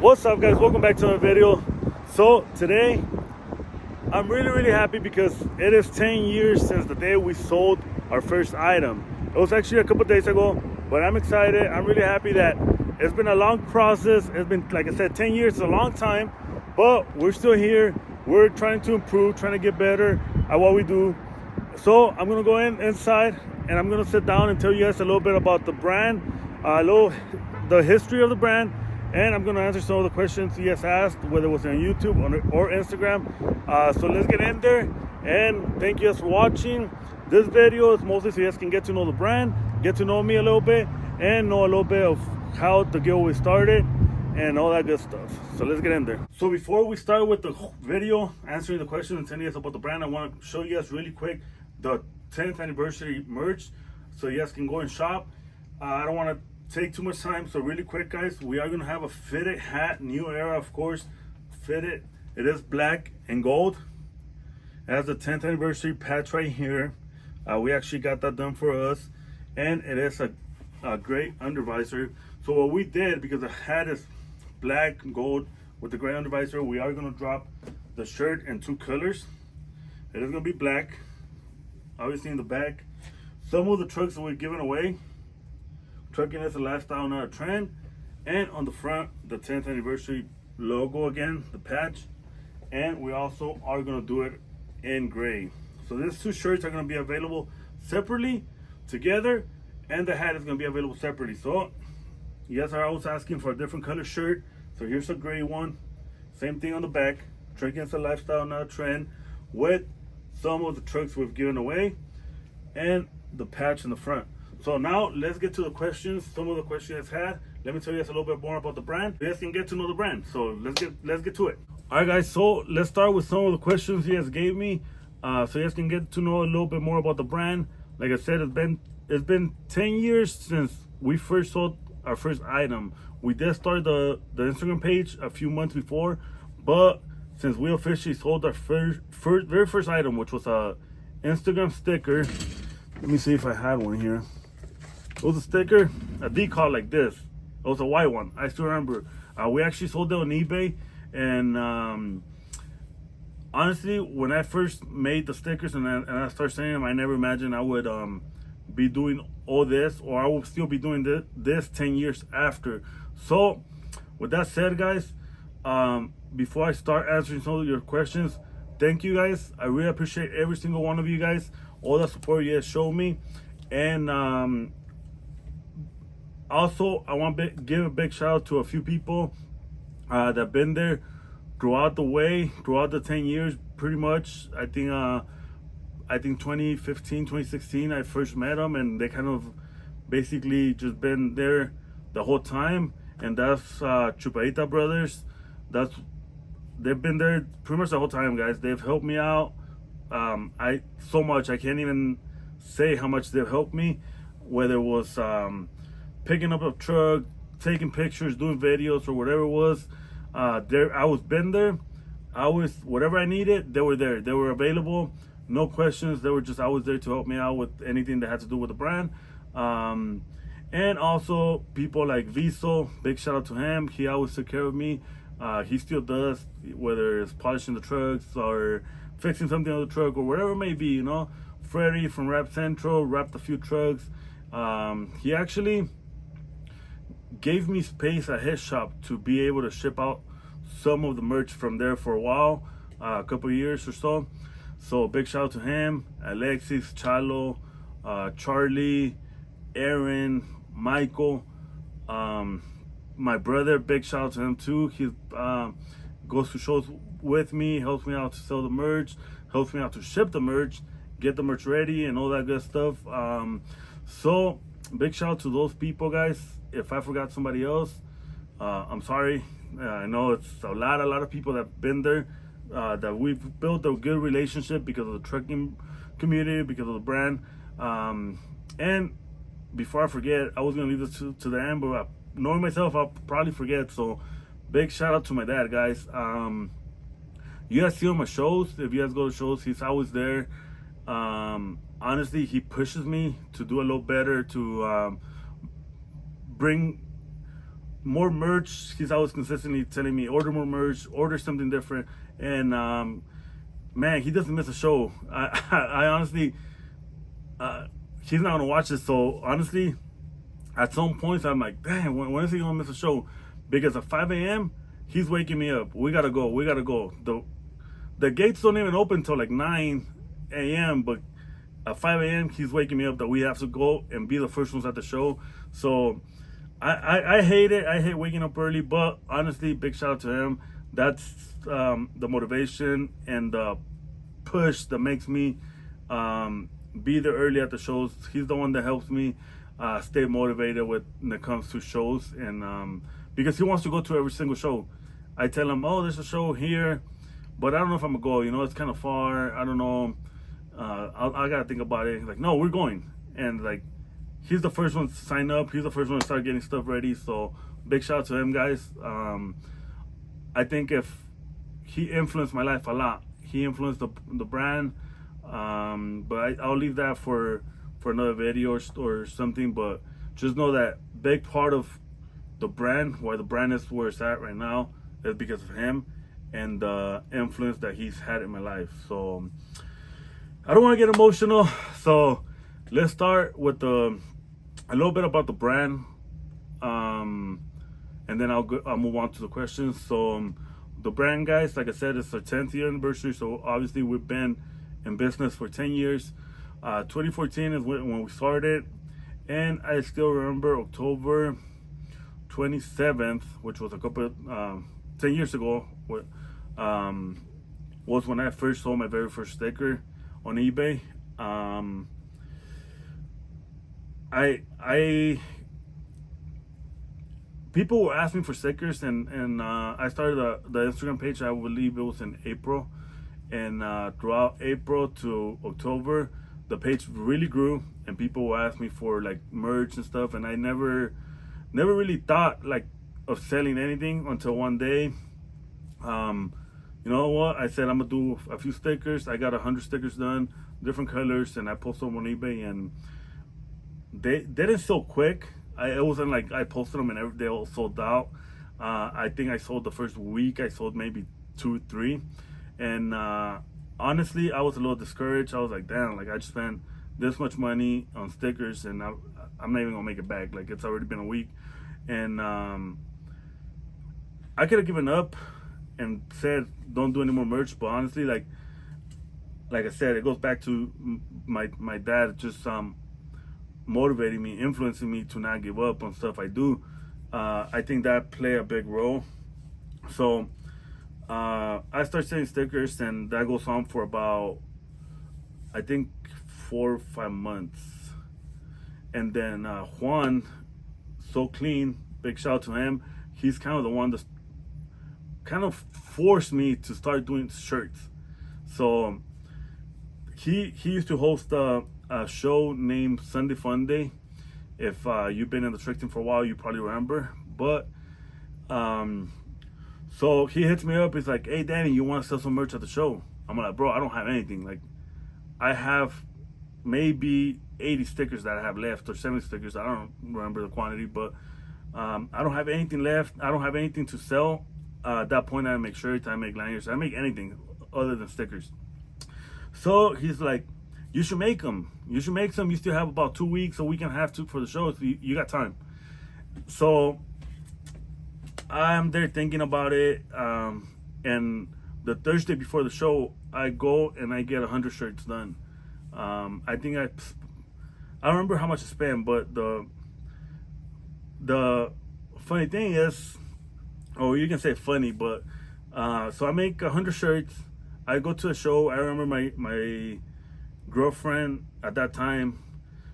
What's up, guys? Welcome back to another video. So today I'm really happy because it is 10 years since the day we sold our first item. It was actually a couple days ago, but I'm excited. I'm really happy that it's been a long process. It's been, like I said, 10 years is a long time, but we're still here. We're trying to improve, trying to get better at what we do. So I'm gonna go inside and I'm gonna sit down and tell you guys a little bit about the brand, the history of the brand, and I'm gonna answer some of the questions you guys asked, whether it was on YouTube or Instagram. So let's get in there, and thank you guys for watching. This video is mostly so you guys can get to know the brand, get to know me a little bit, and know a little bit of how the giveaway started and all that good stuff. So let's get in there. So before we start with the video answering the questions and telling you guys about the brand, I want to show you guys really quick the 10th anniversary merch so you guys can go and shop. I don't want to take too much time, so really quick, guys, we are gonna have a fitted hat, new era, of course. Fitted, it is black and gold. It has the 10th anniversary patch right here. We actually got that done for us, and it is a great undervisor. So what we did, because the hat is black and gold with the gray undervisor, we are gonna drop the shirt in two colors. It is gonna be black, obviously in the back. Some of the trucks that we're giving away, trucking is a lifestyle, not a trend. And on the front, the 10th anniversary logo again, the patch. And we also are gonna do it in gray. So these two shirts are gonna be available separately, together, and the hat is gonna be available separately. So you guys are always asking for a different color shirt. So here's a gray one. Same thing on the back. Trucking is a lifestyle, not a trend, with some of the trucks we've given away and the patch in the front. So now let's get to the questions. Some of the questions you guys had. Let me tell you guys a little bit more about the brand. You guys can get to know the brand. So let's get to it. All right, guys. So let's start with some of the questions you guys gave me, so you guys can get to know a little bit more about the brand. Like I said, it's been 10 years since we first sold our first item. We did start the Instagram page a few months before, but since we officially sold our very first item, which was a Instagram sticker. Let me see if I had one here. It was a sticker, a decal like this. It was a white one. I still remember. We actually sold it on eBay, and honestly, when I first made the stickers and I started selling them, I never imagined I would be doing all this, or I will still be doing this 10 years after. So with that said, guys, before I start answering some of your questions, thank you guys. I really appreciate every single one of you guys, all the support you guys show me. And also I want to give a big shout out to a few people that have been there throughout the 10 years, pretty much. I think 2015, 2016, I first met them, and they kind of basically just been there the whole time. And that's Chupaita Brothers. They've been there pretty much the whole time, guys. They've helped me out so much. I can't even say how much they've helped me, whether it was picking up a truck, taking pictures, doing videos, or whatever it was. I was been there. Whatever I needed, they were there. They were available. No questions. They were just always there to help me out with anything that had to do with the brand. And also people like Viso, big shout out to him. He always took care of me. He still does, whether it's polishing the trucks or fixing something on the truck or whatever it may be, you know. Freddie from Rap Central wrapped a few trucks. He actually gave me space at his shop to be able to ship out some of the merch from there for a while, a couple of years or so. So big shout out to him, Alexis, Chalo, Charlie, Aaron, Michael, my brother, big shout out to him too. He goes to shows with me, helps me out to sell the merch, helps me out to ship the merch, get the merch ready, and all that good stuff. So big shout out to those people, guys. If I forgot somebody else, I'm sorry. I know it's a lot of people that have been there, that we've built a good relationship because of the trucking community, because of the brand. And before I forget, I was gonna leave this to the end, but knowing myself, I'll probably forget. So big shout out to my dad, guys. You guys see him at shows. If you guys go to shows, he's always there. Honestly, he pushes me to do a little better, to bring more merch. He's always consistently telling me order more merch, order something different, and man, he doesn't miss a show. I honestly, he's not gonna watch this, so honestly, at some points I'm like, damn, when is he gonna miss a show? Because at 5 a.m. he's waking me up. We gotta go. We gotta go. The gates don't even open till like 9 a.m. But at 5 a.m. he's waking me up that we have to go and be the first ones at the show. So I hate it. I hate waking up early. But honestly, big shout out to him. That's the motivation and the push that makes me be there early at the shows. He's the one that helps me stay motivated when it comes to shows, and because he wants to go to every single show. I tell him, oh, there's a show here, but I don't know if I'm gonna go. You know, it's kind of far. I don't know. I gotta think about it. He's like, no, we're going, and like, he's the first one to sign up. He's the first one to start getting stuff ready. So big shout out to him, guys. I think if he influenced my life a lot, he influenced the brand. But I'll leave that for another video or something. But just know that big part of the brand, why the brand is where it's at right now, is because of him and the influence that he's had in my life. So I don't want to get emotional. So let's start with a little bit about the brand, and then I'll move on to the questions. So the brand, guys, like I said, it's our 10th year anniversary. So obviously we've been in business for 10 years. 2014 is when we started, and I still remember October 27th, which was 10 years ago, was when I first sold my very first sticker on eBay. People were asking for stickers, and I started the Instagram page. I believe it was in April, and throughout April to October, the page really grew, and people would ask me for like merch and stuff, and I never really thought like of selling anything until one day. You know what? I said I'm gonna do a few stickers. I got 100 stickers done, different colors, and I posted them on eBay, and they didn't sell quick. It wasn't like I posted them and they all sold out. I think I sold the first week. I sold maybe 2, 3, and honestly, I was a little discouraged. I was like, damn, like I just spent this much money on stickers, and I'm not even gonna make it back. Like, it's already been a week, and I could have given up and said don't do any more merch. But honestly, like I said, it goes back to my dad just motivating me, influencing me to not give up on stuff I do. I think that played a big role. So I started selling stickers, and that goes on for about, I think, 4 or 5 months. And then Juan, So Clean, big shout out to him. He's kind of the one that kind of forced me to start doing shirts. So he used to host a show named Sunday Fun Day. If you've been in the Truckin for a while, you probably remember. But so he hits me up. He's like, hey, Danny, you want to sell some merch at the show? I'm like, bro, I don't have anything. Like, I have maybe 80 stickers that I have left, or 70 stickers. I don't remember the quantity, but I don't have anything left. I don't have anything to sell. At that point, I make shirts, I make lanyards, I make anything other than stickers. So he's like, you should make them. You should make some. You still have about 2 weeks, a week and a half for the show. So you got time. So I'm there thinking about it. And the Thursday before the show, I go and I get 100 shirts done. I think I don't remember how much I spent, but the funny thing is, or you can say funny, but so I make 100 shirts. I go to a show. I remember my girlfriend at that time,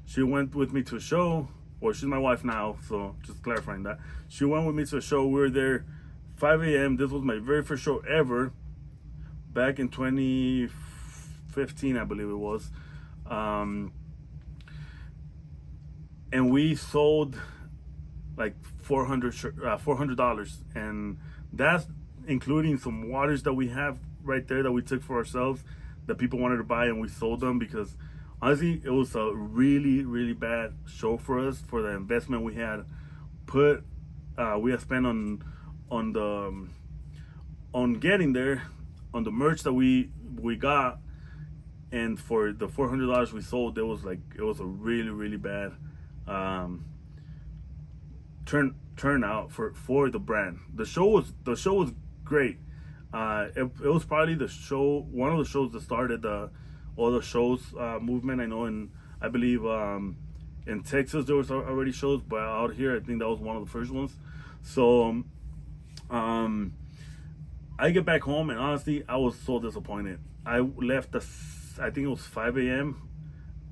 she went with me to a show, or she's my wife now, so just clarifying that. She went with me to a show. We were there 5 a.m. This was my very first show ever, back in 2015, I believe it was. And we sold like $400, and that's including some waters that we have right there that we took for ourselves that people wanted to buy, and we sold them because honestly it was a really bad show for us, for the investment we had put we had spent on the on getting there, on the merch that we got, and for the $400 we sold, it was a really bad um, turnout for the brand. The show was great. It was probably one of the shows that started the all the shows movement. I know, and I believe in Texas there was already shows, but out here I think that was one of the first ones. So I get back home, and honestly I was so disappointed. I left I think it was 5 a.m.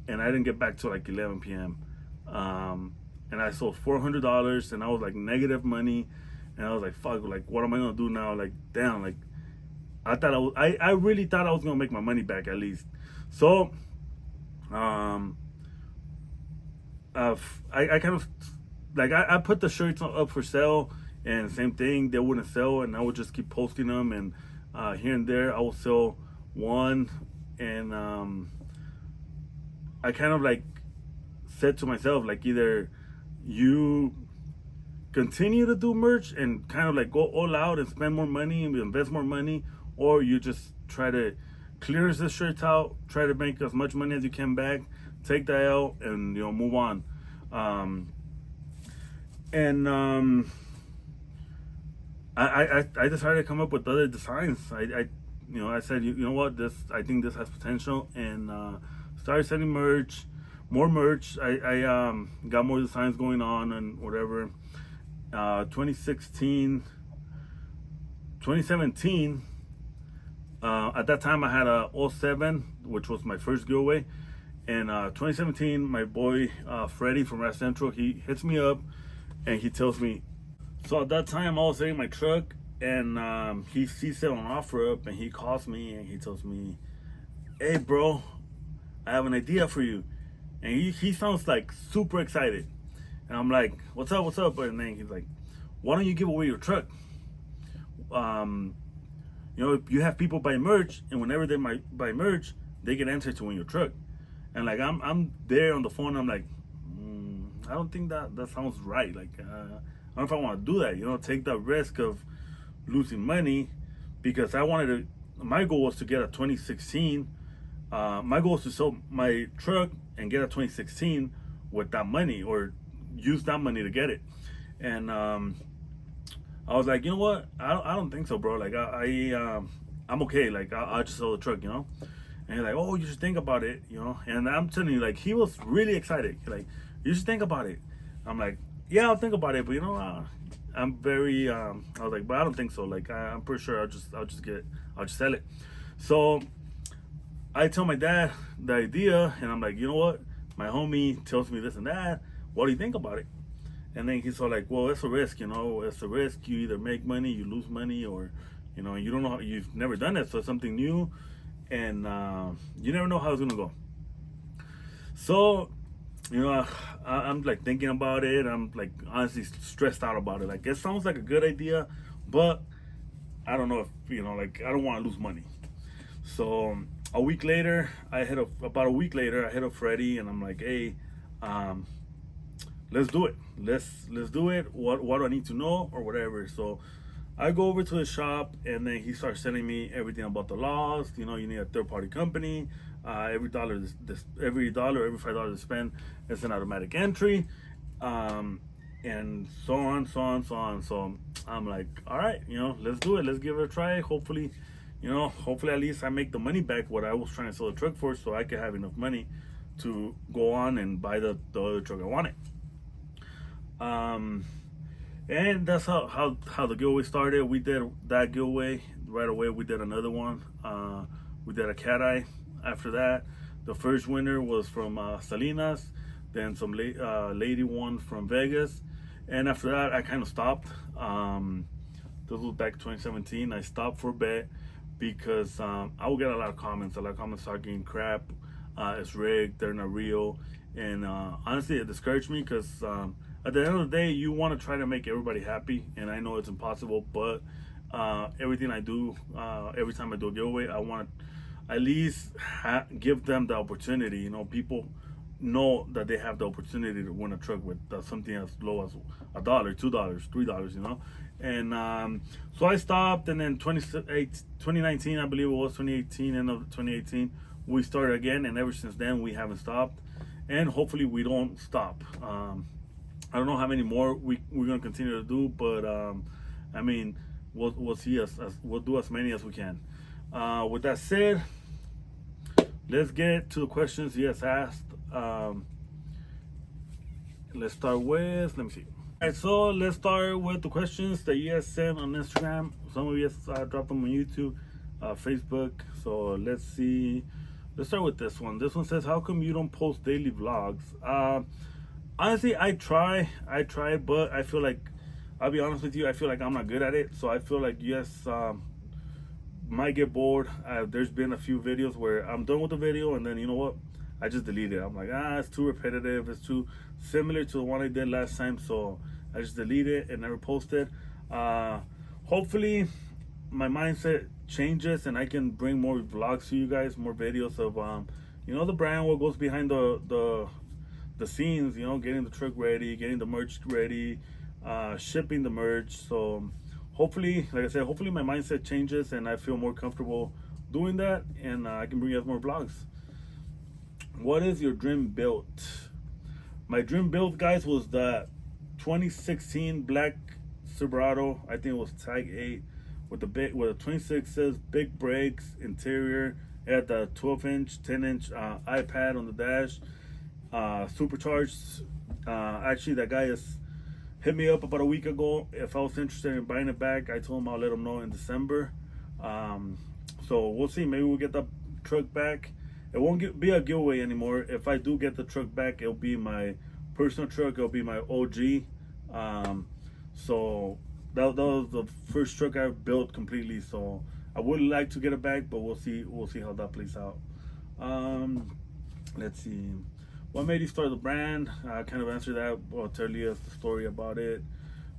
and I didn't get back till like 11 p.m. And I sold $400, and I was like negative money, and I was like, fuck, like what am I gonna do now? Like damn, like I really thought I was gonna make my money back at least. So I kind of like I put the shirts up for sale, and same thing, they wouldn't sell, and I would just keep posting them, and here and there I will sell one. And I kind of like said to myself, like, either you continue to do merch and kind of like go all out and spend more money and invest more money, or you just try to clear the shirts out, try to make as much money as you can back, take the L, and move on. And I decided to come up with other designs. I said, you know what, I think this has potential, and started selling more merch. I got more designs going on and whatever. 2017, at that time I had a '07, which was my first giveaway. And 2017, my boy Freddie from Rat Central, he hits me up and he tells me, so at that time I was sitting in my truck, and he sees it on OfferUp, and he calls me and he tells me, hey bro, I have an idea for you. And he sounds like super excited, and I'm like, what's up? And then he's like, why don't you give away your truck? You have people buy merch, and whenever they might buy merch, they get entered to win your truck. And like I'm there on the phone, I'm like, I don't think that sounds right. Like I don't know if I want to do that. Take the risk of losing money, because my goal was to get a 2016. My goal was to sell my truck and get a 2016 with that money, or use that money to get it. And I was like, you know what? I don't think so, bro. Like I'm okay. Like I'll just sell the truck, And he's like, oh, you should think about it, And I'm telling you, like, he was really excited. He's like, you should think about it. I'm like, yeah, I'll think about it, but I'm very. I was like, but I don't think so. Like, I'm pretty sure I'll just sell it. So I tell my dad the idea, and I'm like, you know what? My homie tells me this and that. What do you think about it? And then he's all like, well, it's a risk, It's a risk. You either make money, you lose money, or, you don't know. You've never done it, so it's something new. And you never know how it's gonna go. So, I'm like thinking about it. I'm like honestly stressed out about it. Like, it sounds like a good idea, but I don't know if like, I don't want to lose money. So about a week later, I hit up Freddie, and I'm like, hey, let's do it. Let's do it. What do I need to know, or whatever? So I go over to the shop, and then he starts telling me everything about the laws. You need a third-party company. Every $5 to spend is an automatic entry, and so on. So I'm like, all right, let's do it. Let's give it a try. Hopefully at least I make the money back what I was trying to sell the truck for, so I could have enough money to go on and buy the other truck I wanted. And that's how the giveaway started. We did that giveaway right away. We did another one. We did a cat eye after that. The first winner was from Salinas. Then some lady won from Vegas. And after that, I kind of stopped. This was back in 2017. I stopped for a bit because I would get a lot of comments. A lot of comments talking crap. It's rigged. They're not real. And honestly, it discouraged me, because at the end of the day, you want to try to make everybody happy, and I know it's impossible, but everything I do, every time I do a giveaway, I want to at least give them the opportunity. People know that they have the opportunity to win a truck with something as low as $1, $2, $3, you know. And so I stopped, and then 2019, I believe it was 2018, end of 2018, we started again, and ever since then we haven't stopped, and hopefully we don't stop. I don't know how many more we're gonna continue to do, but I mean, we'll see we'll do as many as we can. With that said, let's get to the questions you guys asked. Let's start with, let me see. All right, so let's start with the questions that you guys sent on Instagram. Some of you guys dropped them on YouTube, Facebook. So let's see. Let's start with this one. This one says, how come you don't post daily vlogs? Honestly, I try, but I feel like, I'll be honest with you, I feel like I'm not good at it. So I feel like, yes, might get bored. There's been a few videos where I'm done with the video, and then, you know what, I just delete it. I'm like, it's too repetitive, it's too similar to the one I did last time, so I just delete it and never post it. Hopefully my mindset changes and I can bring more vlogs to you guys, more videos of you know, the brand, what goes behind the scenes, you know, getting the truck ready, getting the merch ready, shipping the merch. So hopefully, like I said, hopefully my mindset changes and I feel more comfortable doing that, and I can bring you guys more vlogs. What is your dream build? My dream build, guys, was the 2016 black Silverado. I think it was Tag 8 with the big, with the 26s, big brakes, interior. It had the 12-inch, 10-inch iPad on the dash, supercharged. Actually, that guy has hit me up about a week ago if I was interested in buying it back. I told him I'll let him know in December. So we'll see. Maybe we'll get the truck back. It won't be a giveaway anymore. If I do get the truck back, it'll be my personal truck. It'll be my OG. So that was the first truck I built completely. So I would like to get it back, but we'll see. We'll see how that plays out. Let's see. What made you start the brand? I kind of answered that. I'll tell you the story about it.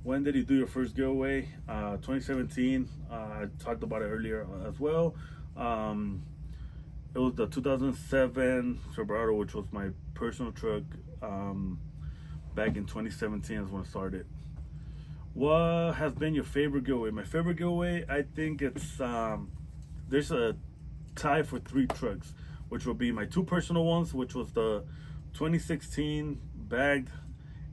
When did you do your first giveaway? 2017. I talked about it earlier as well. It was the 2007 Silverado, which was my personal truck. Back in 2017 is when I started. What has been your favorite giveaway? My favorite giveaway, I think it's there's a tie for 3 trucks, which will be my 2 personal ones, which was the 2016 bagged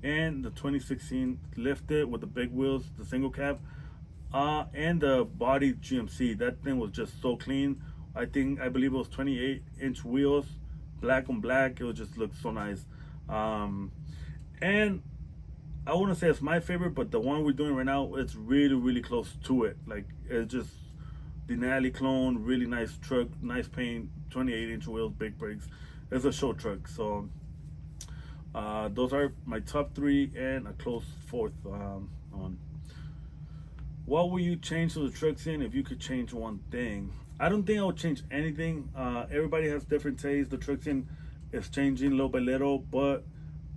and the 2016 lifted with the big wheels, the single cab, and the body GMC. That thing was just so clean. I believe it was 28-inch wheels, black on black. It would just look so nice. And I wouldn't say it's my favorite, but the one we're doing right now, it's really, really close to it. Like, it's just Denali clone, really nice truck, nice paint, 28-inch wheels, big brakes. It's a show truck. So those are my top 3 and a close 4th on. What will you change to the truck scene if you could change one thing? I don't think I would change anything. Everybody has different tastes. The truck scene is changing little by little, but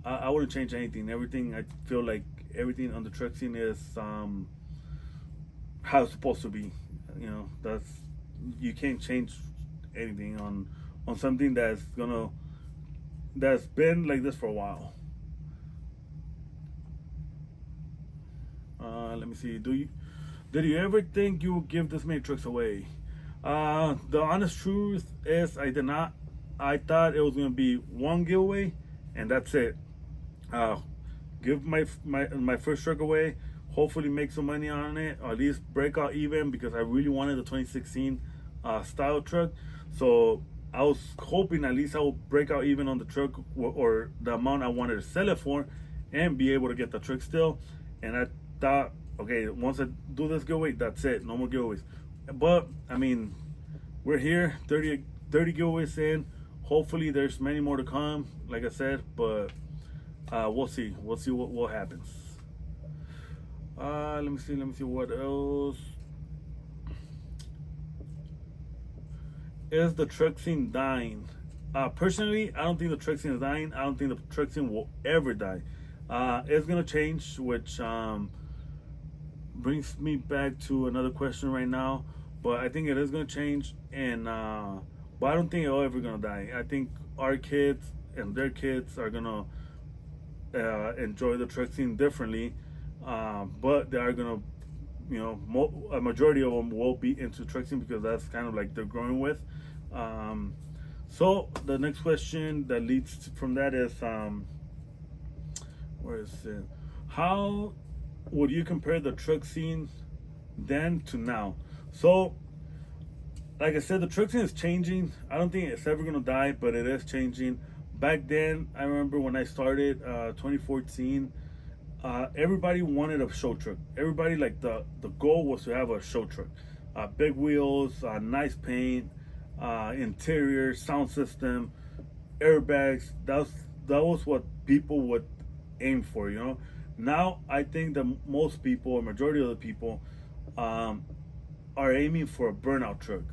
I wouldn't change anything. Everything, I feel like everything on the truck scene is how it's supposed to be. You know, you can't change anything on something that's been like this for a while. Let me see. Did you ever think you would give this many trucks away? The honest truth is I did not. I thought it was gonna be one giveaway and that's it. Give my first truck away, hopefully make some money on it, or at least break out even, because I really wanted the 2016 style truck. So I was hoping at least I would break out even on the truck, or the amount I wanted to sell it for, and be able to get the truck still. And I thought, okay, once I do this giveaway, that's it, no more giveaways. But I mean, we're here, 30 giveaways in. Hopefully there's many more to come, like I said, but we'll see what happens. Let me see what else. Is the truck scene dying? Personally, I don't think the truck scene is dying. I don't think the truck scene will ever die. It's gonna change, which brings me back to another question right now. But I think it is gonna change, and but I don't think it's ever gonna die. I think our kids and their kids are gonna enjoy the truck scene differently, but they are gonna, a majority of them will be into truck scene because that's kind of like they're growing with. So the next question that leads from that is, where is it? How would you compare the truck scene then to now? So, like I said, the truck scene is changing. I don't think it's ever gonna die, but it is changing. Back then, I remember when I started, 2014. Everybody wanted a show truck. Everybody, like, the goal was to have a show truck, big wheels, nice paint, interior, sound system, airbags. That was what people would aim for. Now I think that most people, or majority of the people, are aiming for a burnout truck.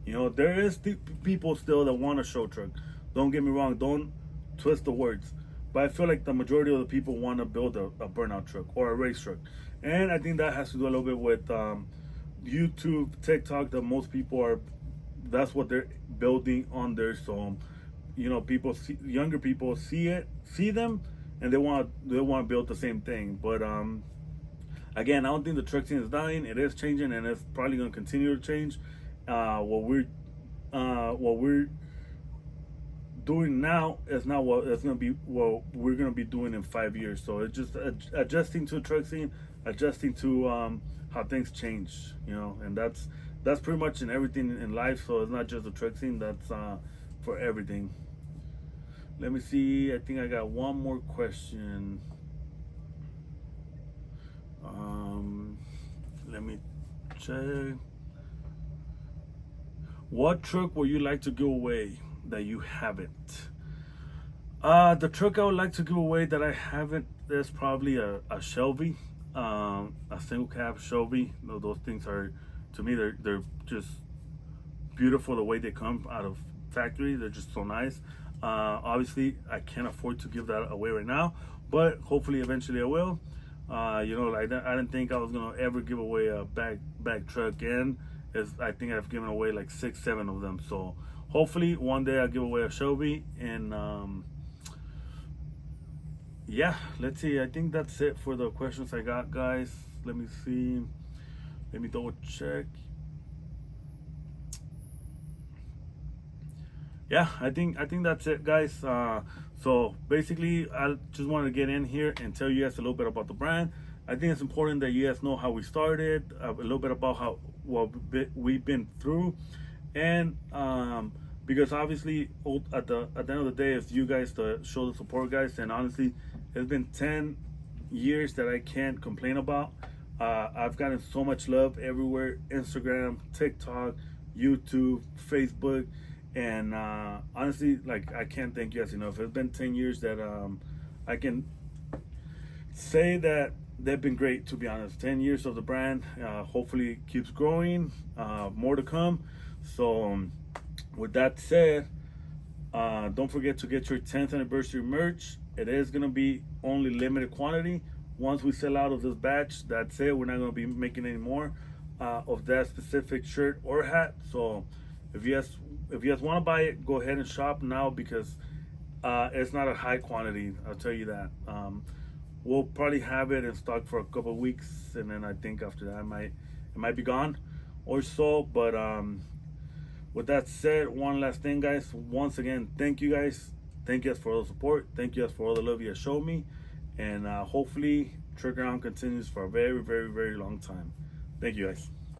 There is people still that want a show truck. Don't get me wrong. Don't twist the words. But I feel like the majority of the people want to build a burnout truck or a race truck. And I think that has to do a little bit with YouTube, TikTok, that most people are, that's what they're building on there. So, younger people see them, and they want to build the same thing. But again, I don't think the truck scene is dying. It is changing, and it's probably going to continue to change. What we're doing now is not what it's going to be, what we're going to be doing in 5 years. So it's just adjusting to the truck scene, adjusting to how things change, and that's pretty much in everything in life. So it's not just the truck scene, that's for everything. Let me see, I think I got one more question. Let me check. What truck would you like to give away that you haven't? The truck I would like to give away that I haven't is probably a Shelby, a single cab Shelby. Those things are, to me, they're just beautiful the way they come out of factory. They're just so nice. Obviously, I can't afford to give that away right now, but hopefully, eventually, I will. I didn't think I was gonna ever give away a bag truck, and I think I've given away like 6-7 of them. So hopefully one day I'll give away a Shelby. And yeah, let's see. I think that's it for the questions I got, guys. Let me see. Let me double check. Yeah, I think that's it, guys. So basically, I just wanted to get in here and tell you guys a little bit about the brand. I think it's important that you guys know how we started, a little bit about what we've been through, and because obviously at the end of the day, it's you guys to show the support, guys. And honestly, it's been 10 years that I can't complain about. I've gotten so much love everywhere: Instagram, TikTok, YouTube, Facebook. And honestly, like, I can't thank you guys enough. It's been 10 years that I can say that they've been great, to be honest. 10 years of the brand. Hopefully it keeps growing. More to come. So with that said, don't forget to get your 10th anniversary merch. It is going to be only limited quantity. Once we sell out of this batch, that's it. We're not going to be making any more of that specific shirt or hat. So if you guys want to buy it, go ahead and shop now, because it's not a high quantity. I'll tell you that. We'll probably have it in stock for a couple of weeks, and then I think after that it might be gone or so. But with that said, one last thing, guys. Once again, thank you guys. Thank you guys for all the support. Thank you guys for all the love you guys showed me, and hopefully Truckin continues for a very, very, very long time. Thank you, guys.